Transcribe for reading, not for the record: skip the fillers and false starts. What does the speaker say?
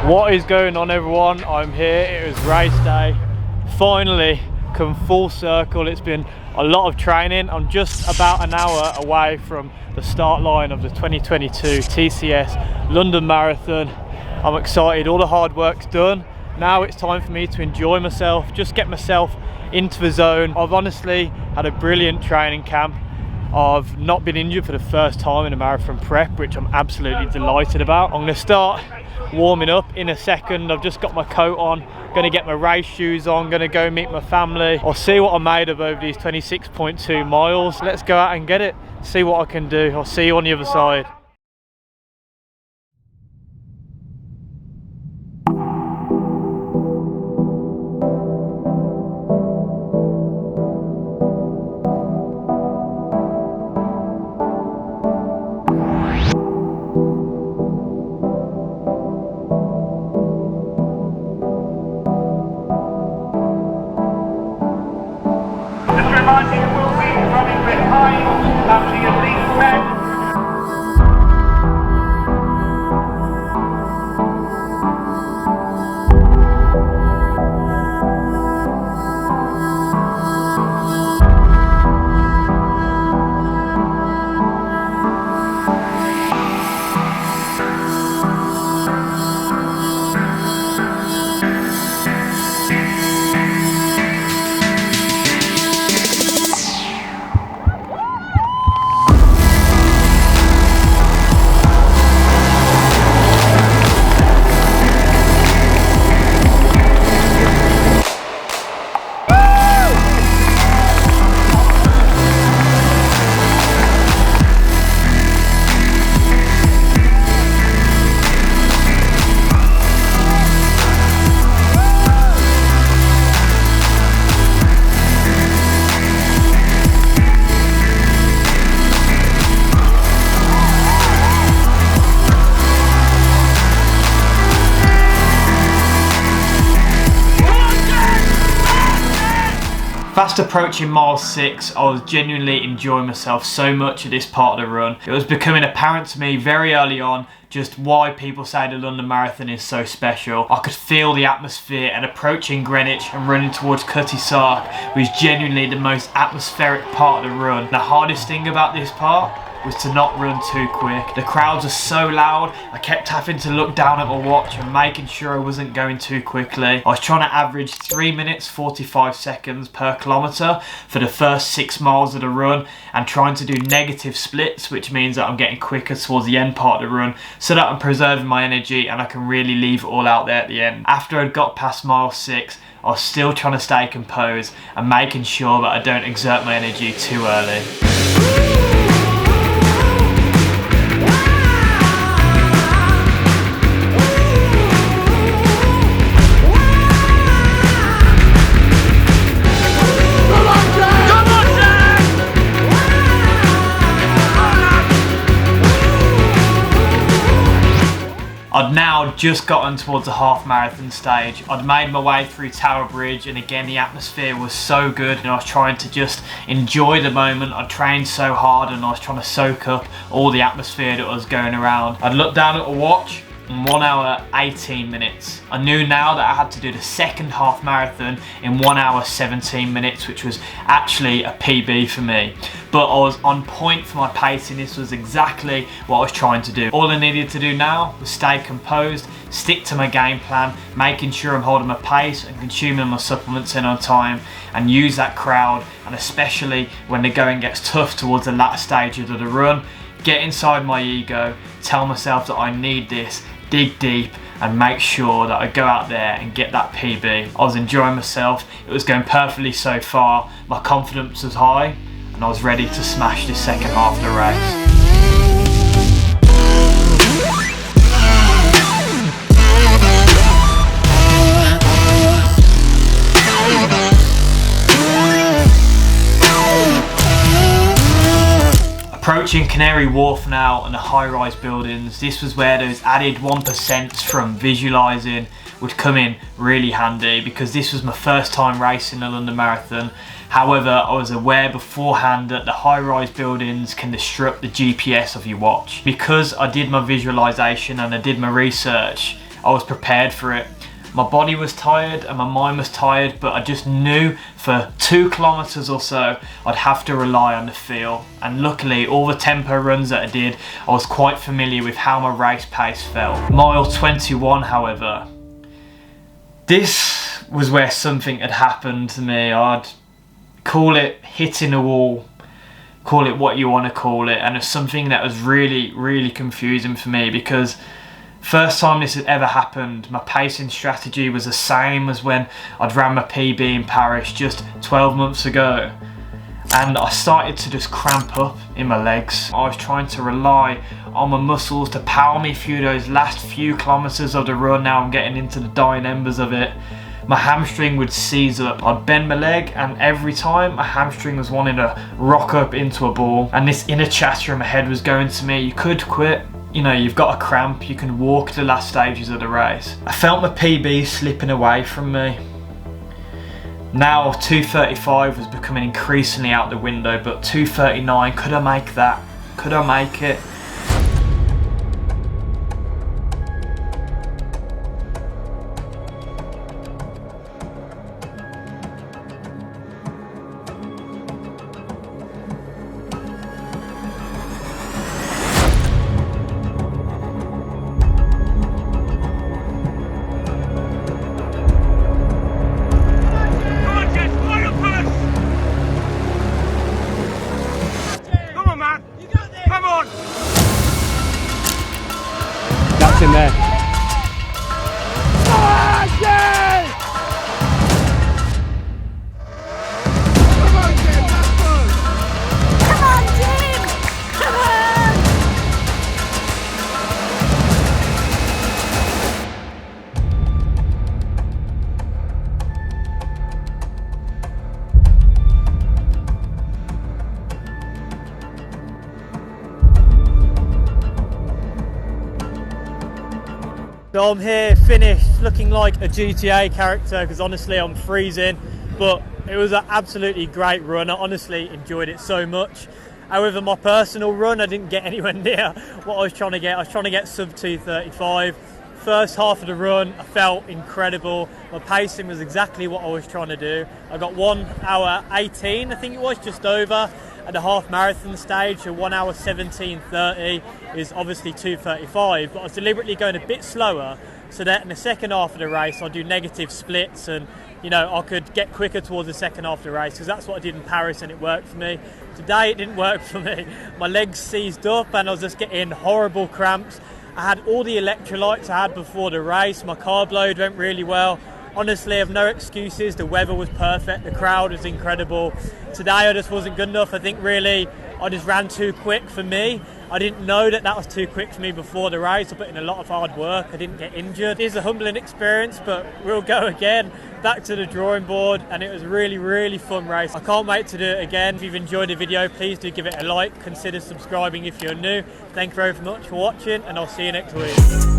What is going on, everyone? I'm here. It was race day. Finally come full circle. It's been a lot of training. I'm just about an hour away from the start line of the 2022 TCS London Marathon. I'm excited. All the hard work's done. Now it's time for me to enjoy myself, just get myself into the zone. I've honestly had a brilliant training camp. I've not been injured for the first time in a marathon prep, which I'm absolutely delighted about. I'm going to start warming up in a second. I've just got my coat on, going to get my race shoes on, going to go meet my family. I'll see what I'm made of over these 26.2 miles. Let's go out and get it, see what I can do. I'll see you on the other side. Fast approaching mile 6, I was genuinely enjoying myself so much at this part of the run. It was becoming apparent to me very early on just why people say the London Marathon is so special. I could feel the atmosphere, and approaching Greenwich and running towards Cutty Sark was genuinely the most atmospheric part of the run. The hardest thing about this part was to not run too quick. The crowds are so loud, I kept having to look down at my watch and making sure I wasn't going too quickly. I was trying to average 3 minutes 45 seconds per kilometre for the first 6 miles of the run, and trying to do negative splits, which means that I'm getting quicker towards the end part of the run so that I'm preserving my energy and I can really leave it all out there at the end. After I'd got past mile 6, I was still trying to stay composed and making sure that I don't exert my energy too early. I'd now just gotten towards the half marathon stage. I'd made my way through Tower Bridge, and again the atmosphere was so good, and I was trying to just enjoy the moment. I trained so hard and I was trying to soak up all the atmosphere that was going around. I'd looked down at a watch, 1 hour 18 minutes. I knew now that I had to do the second half marathon in 1 hour 17 minutes, which was actually a PB for me. But I was on point for my pacing. This was exactly what I was trying to do. All I needed to do now was stay composed, stick to my game plan, making sure I'm holding my pace and consuming my supplements in on time, and use that crowd, and especially when the going gets tough towards the latter stages of the run, get inside my ego, tell myself that I need this, dig deep, and make sure that I go out there and get that PB. I was enjoying myself. It was going perfectly so far. My confidence was high, and I was ready to smash this second half of the race. Approaching Canary Wharf now and the high-rise buildings, this was where those added 1% from visualising would come in really handy, because this was my first time racing the London Marathon. However, I was aware beforehand that the high-rise buildings can disrupt the GPS of your watch. Because I did my visualisation and I did my research, I was prepared for it. My body was tired and my mind was tired, but I just knew for 2 kilometers or so I'd have to rely on the feel. And luckily, all the tempo runs that I did, I was quite familiar with how my race pace felt. Mile 21, however, this was where something had happened to me. I'd call it hitting a wall, call it what you want to call it, and it's something that was really confusing for me, because first time this had ever happened, my pacing strategy was the same as when I'd ran my PB in Paris just 12 months ago. And I started to just cramp up in my legs. I was trying to rely on my muscles to power me through those last few kilometers of the run. Now I'm getting into the dying embers of it. My hamstring would seize up. I'd bend my leg, and every time my hamstring was wanting to rock up into a ball. And this inner chatter in my head was going to me, you could quit. You know, you've got a cramp, you can walk the last stages of the race. I felt my PB slipping away from me. Now 2:35 was becoming increasingly out the window, but 2:39, could I make that? Could I make it? That's in there. So I'm here, finished, looking like a GTA character, because honestly I'm freezing, but it was an absolutely great run. I honestly enjoyed it so much. However, my personal run, I didn't get anywhere near what I was trying to get. I was trying to get sub 2:35. First half of the run, I felt incredible. My pacing was exactly what I was trying to do. I got 1 hour 18, I think it was, just over. At the half marathon stage, so 1 hour 17:30 is obviously 2:35, but I was deliberately going a bit slower so that in the second half of the race I'll do negative splits, and you know, I could get quicker towards the second half of the race, because that's what I did in Paris and it worked for me. Today it didn't work for me. My legs seized up and I was just getting horrible cramps. I had all the electrolytes I had before the race. My carb load went really well. Honestly, I have no excuses. The weather was perfect. The crowd was incredible. Today I just wasn't good enough. I think really I just ran too quick for me. I didn't know that was too quick for me before the race. I put in a lot of hard work. I didn't get injured. It is a humbling experience, but we'll go again, back to the drawing board, and it was a really fun race. I can't wait to do it again. If you've enjoyed the video, please do give it a like. Consider subscribing if you're new. Thank you very much for watching, and I'll see you next week.